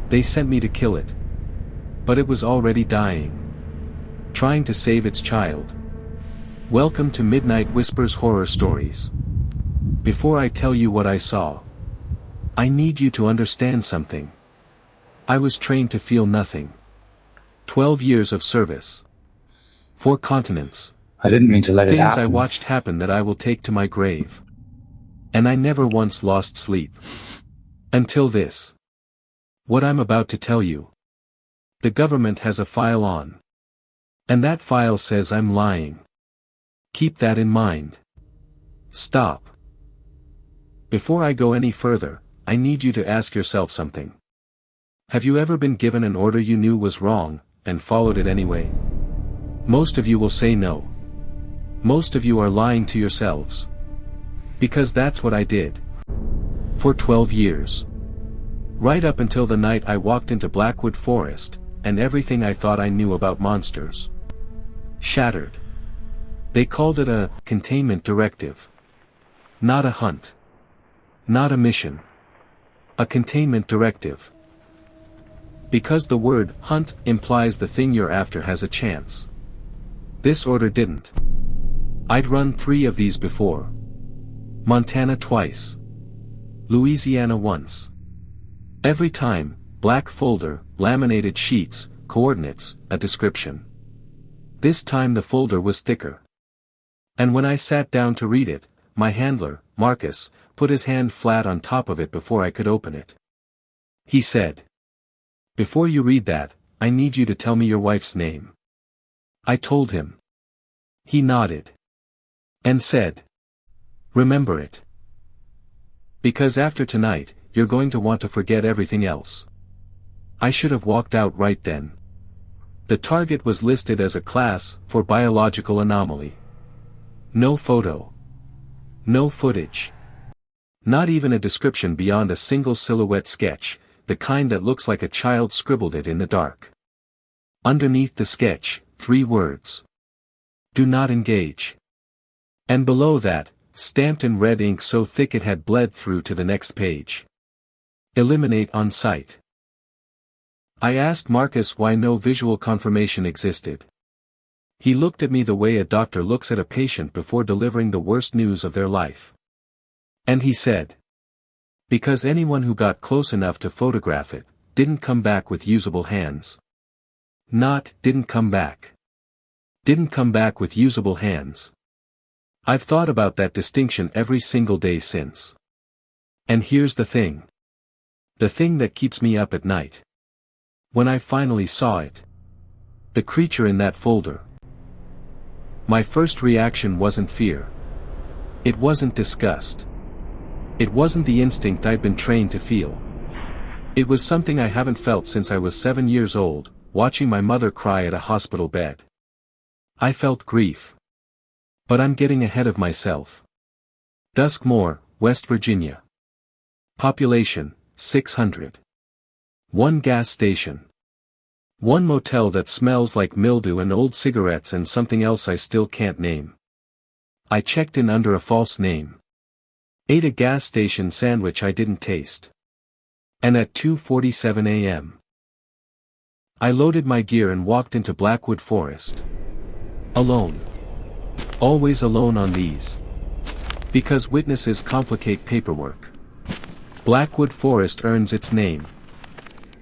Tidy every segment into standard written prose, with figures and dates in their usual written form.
They sent me to kill it. But it was already dying. Trying to save its child. Welcome to Midnight Whispers Horror Stories. Before I tell you what I saw, I need you to understand something. I was trained to feel nothing. 12 years of service. 4 continents. I didn't mean to let it happen. Things I watched happen that I will take to my grave. And I never once lost sleep. Until this. What I'm about to tell you. The government has a file on. And that file says I'm lying. Keep that in mind. Stop. Before I go any further, I need you to ask yourself something. Have you ever been given an order you knew was wrong, and followed it anyway? Most of you will say no. Most of you are lying to yourselves. Because that's what I did. For 12 years. Right up until the night I walked into Blackwood Forest, and everything I thought I knew about monsters shattered. They called it a containment directive. Not a hunt. Not a mission. A containment directive. Because the word hunt implies the thing you're after has a chance. This order didn't. I'd run 3 of these before. Montana twice. Louisiana once. Every time, black folder, laminated sheets, coordinates, a description. This time the folder was thicker. And when I sat down to read it, my handler, Marcus, put his hand flat on top of it before I could open it. He said, "Before you read that, I need you to tell me your wife's name." I told him. He nodded. And said, "Remember it. Because after tonight, you're going to want to forget everything else." I should have walked out right then. The target was listed as a class 4 biological anomaly. No photo. No footage. Not even a description beyond a single silhouette sketch, the kind that looks like a child scribbled it in the dark. Underneath the sketch, 3 words. Do not engage. And below that, stamped in red ink so thick it had bled through to the next page. Eliminate on sight. I asked Marcus why no visual confirmation existed. He looked at me the way a doctor looks at a patient before delivering the worst news of their life. And he said, "Because anyone who got close enough to photograph it, didn't come back with usable hands." Didn't come back. Didn't come back with usable hands. I've thought about that distinction every single day since. And here's the thing. The thing that keeps me up at night. When I finally saw it. The creature in that folder. My first reaction wasn't fear. It wasn't disgust. It wasn't the instinct I'd been trained to feel. It was something I haven't felt since I was 7 years old, watching my mother cry at a hospital bed. I felt grief. But I'm getting ahead of myself. Duskmore, West Virginia. Population, 600. 1 gas station. 1 motel that smells like mildew and old cigarettes and something else I still can't name. I checked in under a false name. Ate a gas station sandwich I didn't taste. And at 2:47 a.m. I loaded my gear and walked into Blackwood Forest. Alone. Always alone on these. Because witnesses complicate paperwork. Blackwood Forest earns its name.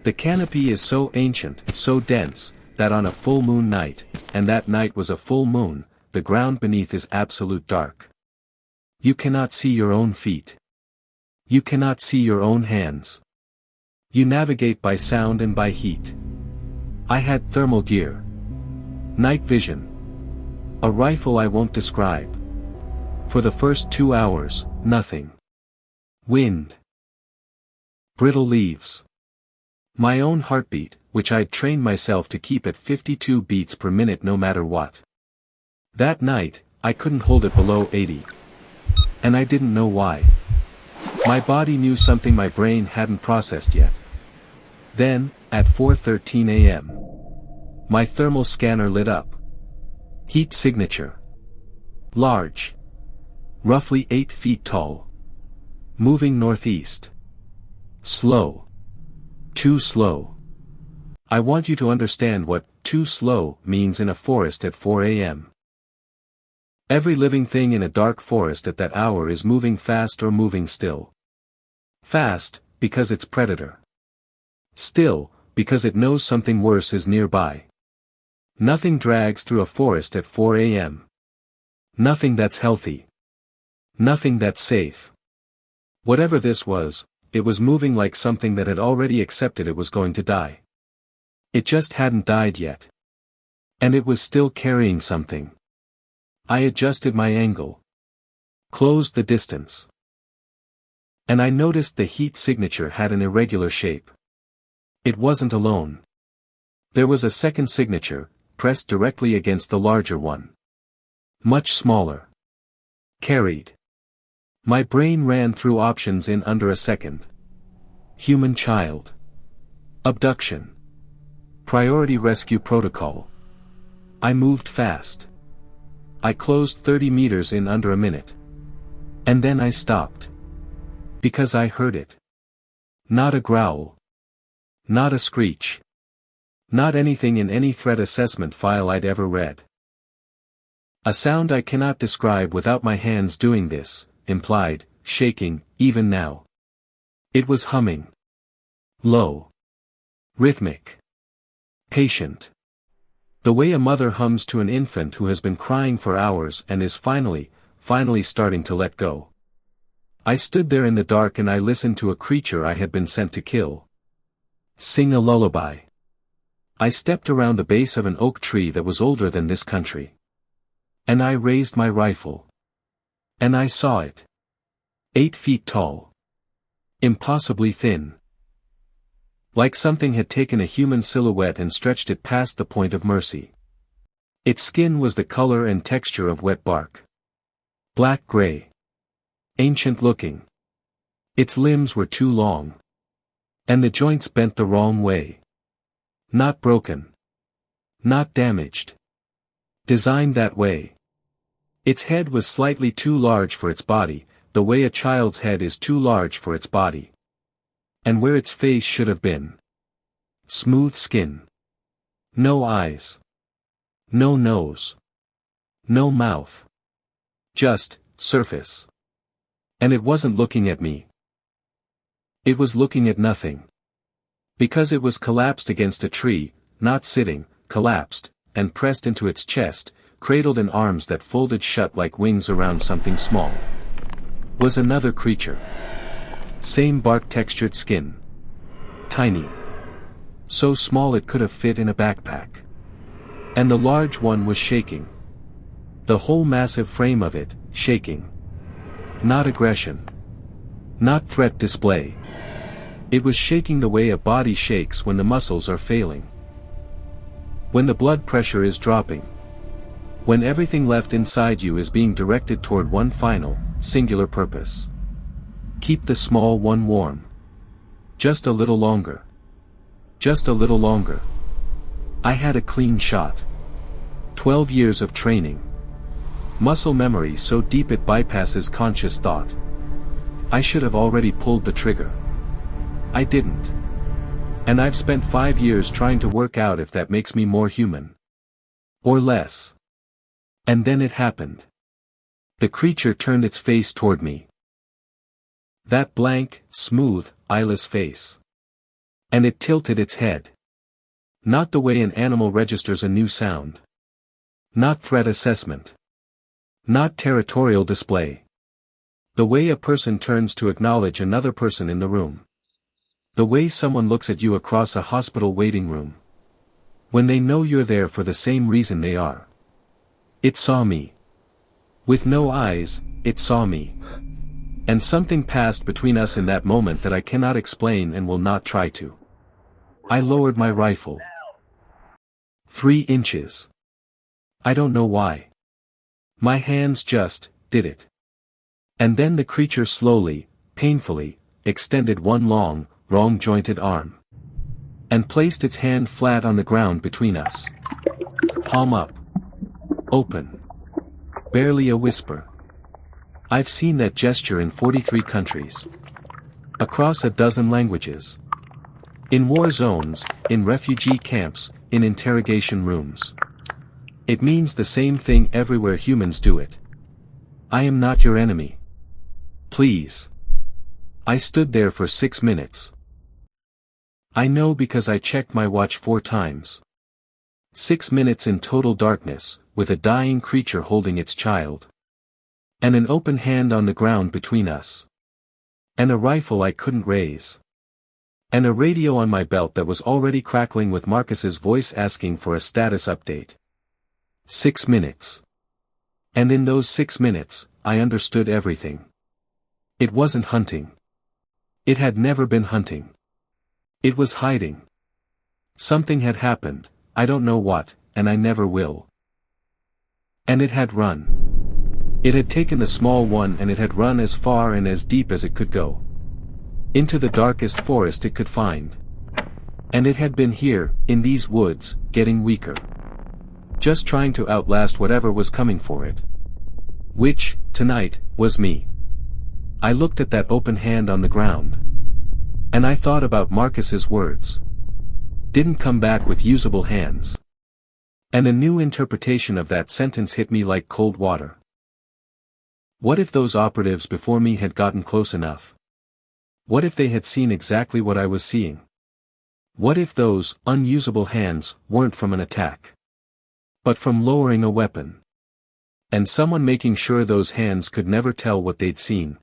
The canopy is so ancient, so dense, that on a full moon night, and that night was a full moon, the ground beneath is absolute dark. You cannot see your own feet. You cannot see your own hands. You navigate by sound and by heat. I had thermal gear. Night vision. A rifle I won't describe. For the first 2 hours, nothing. Wind. Brittle leaves. My own heartbeat, which I'd trained myself to keep at 52 beats per minute no matter what. That night, I couldn't hold it below 80. And I didn't know why. My body knew something my brain hadn't processed yet. Then, at 4:13 a.m. my thermal scanner lit up. Heat signature. Large. Roughly 8 feet tall. Moving northeast. Slow. Too slow. I want you to understand what too slow means in a forest at 4 a.m. Every living thing in a dark forest at that hour is moving fast or moving still. Fast, because it's predator. Still, because it knows something worse is nearby. Nothing drags through a forest at 4 a.m. Nothing that's healthy. Nothing that's safe. Whatever this was, it was moving like something that had already accepted it was going to die. It just hadn't died yet. And it was still carrying something. I adjusted my angle. Closed the distance. And I noticed the heat signature had an irregular shape. It wasn't alone. There was a second signature, pressed directly against the larger one. Much smaller. Carried. My brain ran through options in under a second. Human child. Abduction. Priority rescue protocol. I moved fast. I closed 30 meters in under a minute. And then I stopped. Because I heard it. Not a growl. Not a screech. Not anything in any threat assessment file I'd ever read. A sound I cannot describe without my hands doing this, implied, shaking, even now. It was humming. Low. Rhythmic. Patient. The way a mother hums to an infant who has been crying for hours and is finally starting to let go. I stood there in the dark and I listened to a creature I had been sent to kill. Sing a lullaby. I stepped around the base of an oak tree that was older than this country. And I raised my rifle. And I saw it. 8 feet tall. Impossibly thin. Like something had taken a human silhouette and stretched it past the point of mercy. Its skin was the color and texture of wet bark. Black-gray. Ancient looking. Its limbs were too long. And the joints bent the wrong way. Not broken. Not damaged. Designed that way. Its head was slightly too large for its body, the way a child's head is too large for its body. And where its face should have been. Smooth skin. No eyes. No nose. No mouth. Just, surface. And it wasn't looking at me. It was looking at nothing. Because it was collapsed against a tree, not sitting, collapsed, and pressed into its chest, cradled in arms that folded shut like wings around something small. Was another creature. Same bark-textured skin. Tiny. So small it could have fit in a backpack. And the large one was shaking. The whole massive frame of it, shaking. Not aggression. Not threat display. It was shaking the way a body shakes when the muscles are failing. When the blood pressure is dropping. When everything left inside you is being directed toward one final, singular purpose. Keep the small one warm. Just a little longer. Just a little longer. I had a clean shot. 12 years of training. Muscle memory so deep it bypasses conscious thought. I should have already pulled the trigger. I didn't. And I've spent 5 years trying to work out if that makes me more human. Or less. And then it happened. The creature turned its face toward me. That blank, smooth, eyeless face. And it tilted its head. Not the way an animal registers a new sound. Not threat assessment. Not territorial display. The way a person turns to acknowledge another person in the room. The way someone looks at you across a hospital waiting room. When they know you're there for the same reason they are. It saw me. With no eyes, it saw me. And something passed between us in that moment that I cannot explain and will not try to. I lowered my rifle. 3 inches. I don't know why. My hands just did it. And then the creature slowly, painfully, extended one long, wrong-jointed arm. And placed its hand flat on the ground between us. Palm up. Open. Barely a whisper. I've seen that gesture in 43 countries. Across a dozen languages. In war zones, in refugee camps, in interrogation rooms. It means the same thing everywhere humans do it. I am not your enemy. Please. I stood there for 6 minutes. I know because I checked my watch 4 times. 6 minutes in total darkness, with a dying creature holding its child. And an open hand on the ground between us. And a rifle I couldn't raise. And a radio on my belt that was already crackling with Marcus's voice asking for a status update. 6 minutes. And in those 6 minutes, I understood everything. It wasn't hunting. It had never been hunting. It was hiding. Something had happened, I don't know what, and I never will. And it had run. It had taken the small one and it had run as far and as deep as it could go. Into the darkest forest it could find. And it had been here, in these woods, getting weaker. Just trying to outlast whatever was coming for it. Which, tonight, was me. I looked at that open hand on the ground. And I thought about Marcus's words. Didn't come back with usable hands. And a new interpretation of that sentence hit me like cold water. What if those operatives before me had gotten close enough? What if they had seen exactly what I was seeing? What if those unusable hands weren't from an attack, but from lowering a weapon? And someone making sure those hands could never tell what they'd seen.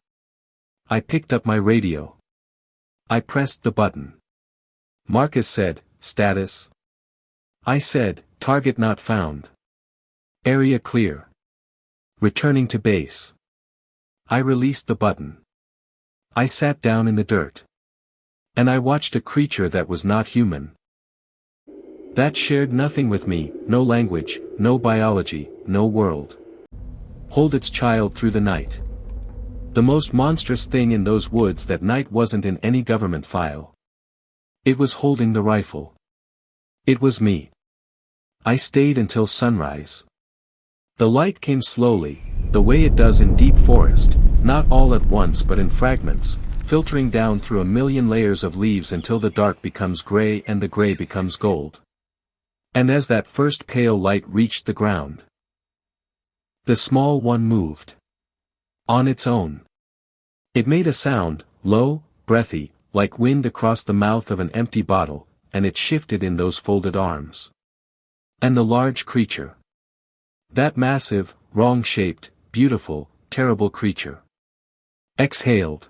I picked up my radio. I pressed the button. Marcus said, "Status." I said, "Target not found. Area clear. Returning to base." I released the button. I sat down in the dirt. And I watched a creature that was not human. That shared nothing with me, no language, no biology, no world. Hold its child through the night. The most monstrous thing in those woods that night wasn't in any government file. It was holding the rifle. It was me. I stayed until sunrise. The light came slowly, the way it does in deep forest, not all at once but in fragments, filtering down through a million layers of leaves until the dark becomes gray and the gray becomes gold. And as that first pale light reached the ground, the small one moved. On its own. It made a sound, low, breathy, like wind across the mouth of an empty bottle, and it shifted in those folded arms. And the large creature. That massive, wrong-shaped, beautiful, terrible creature. Exhaled.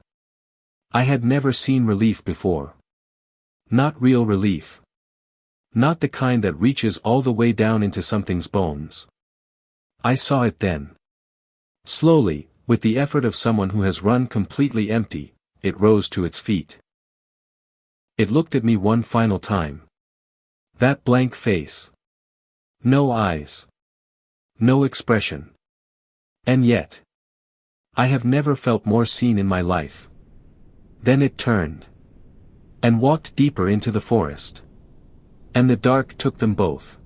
I had never seen relief before. Not real relief. Not the kind that reaches all the way down into something's bones. I saw it then. Slowly, with the effort of someone who has run completely empty, it rose to its feet. It looked at me one final time. That blank face. No eyes. No expression. And yet, I have never felt more seen in my life. Then it turned. And walked deeper into the forest. And the dark took them both.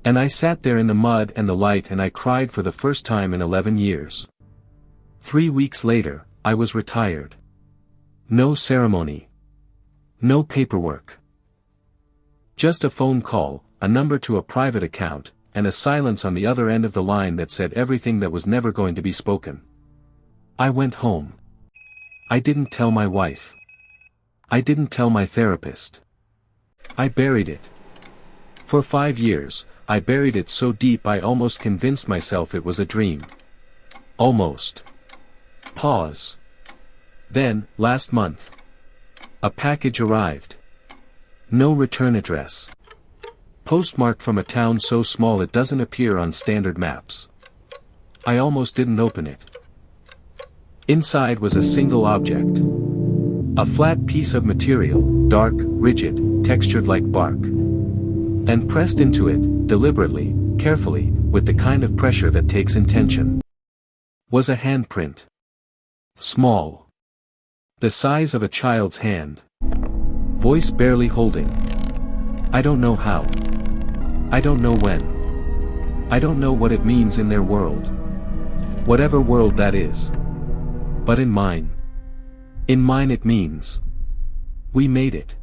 And I sat there in the mud and the light and I cried for the first time in 11 years. 3 weeks later, I was retired. No ceremony. No paperwork. Just a phone call, a number to a private account, and a silence on the other end of the line that said everything that was never going to be spoken. I went home. I didn't tell my wife. I didn't tell my therapist. I buried it. For 5 years, I buried it so deep I almost convinced myself it was a dream. Almost. Pause. Then, last month. A package arrived. No return address. Postmarked from a town so small it doesn't appear on standard maps. I almost didn't open it. Inside was a single object. A flat piece of material, dark, rigid, textured like bark. And pressed into it, deliberately, carefully, with the kind of pressure that takes intention, was a handprint. Small. The size of a child's hand. Voice barely holding. I don't know how. I don't know when. I don't know what it means in their world. Whatever world that is. But in mine. In mine it means. We made it.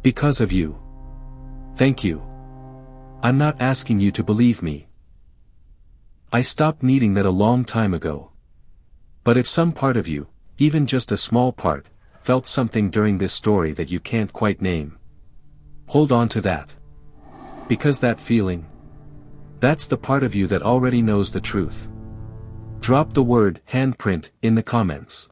Because of you. Thank you. I'm not asking you to believe me. I stopped needing that a long time ago. But if some part of you, even just a small part, felt something during this story that you can't quite name, hold on to that. Because that feeling, that's the part of you that already knows the truth. Drop the word handprint in the comments.